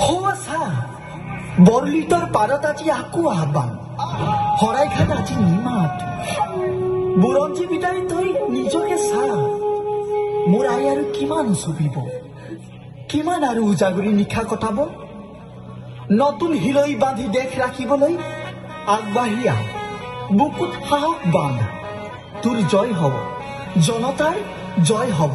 হওয়া বৰলিটৰ পাৰত আজি আকৌ আহ্বান শৰাইঘাট আজি নিমাত বুৰঞ্জী বিদায় তই নিজকে চা মোৰ আই আৰু কিমান চুবিব কিমান আৰু উজাগৰি নিশা কটাব নতুন হিলৈ বান্ধি দেশ ৰাখিবলৈ আগবাঢ়ি আহ বুকুত সাহস বান্ধ তোৰ জয় হ'ব জনতাৰ জয় হ'ব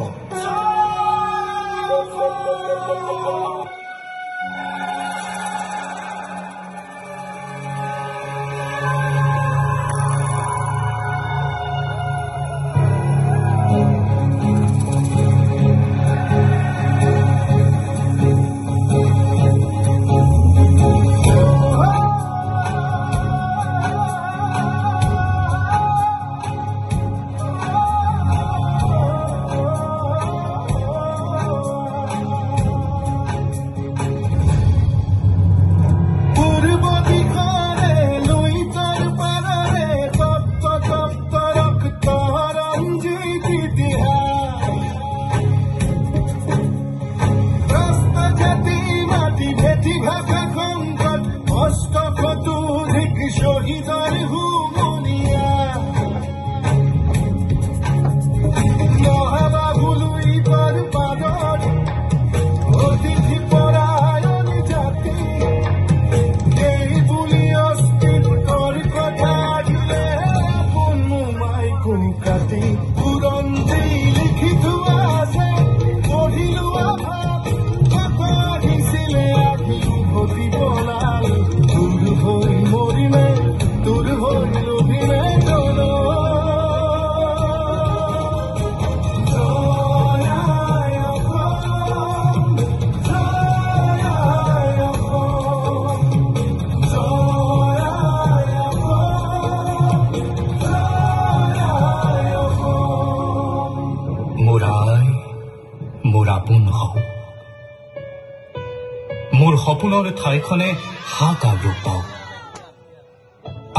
মোৰ সপোনৰ ঠাইখনে হাকাৰ ৰূপ পাওক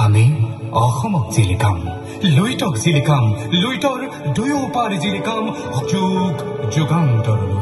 আমি অসমক জিলিকাম লুইতক জিলিকাম লুইতৰ দুয়োপাৰ জিলিকাম যুগ যুগান্তৰলৈ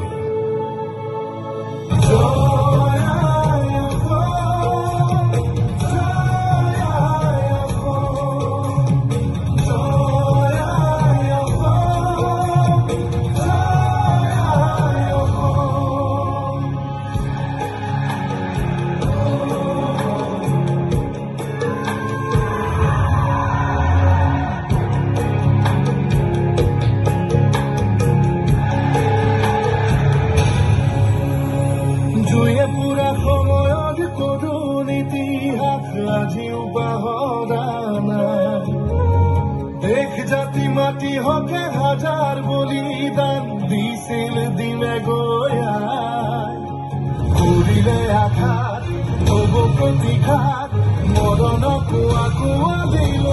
মাটি হকে হাজাৰ বলিদান দিছিল দিনে গয়াই কৰিলে আঘাত হব প্ৰতিঘাত মৰণকো আকৌ দিল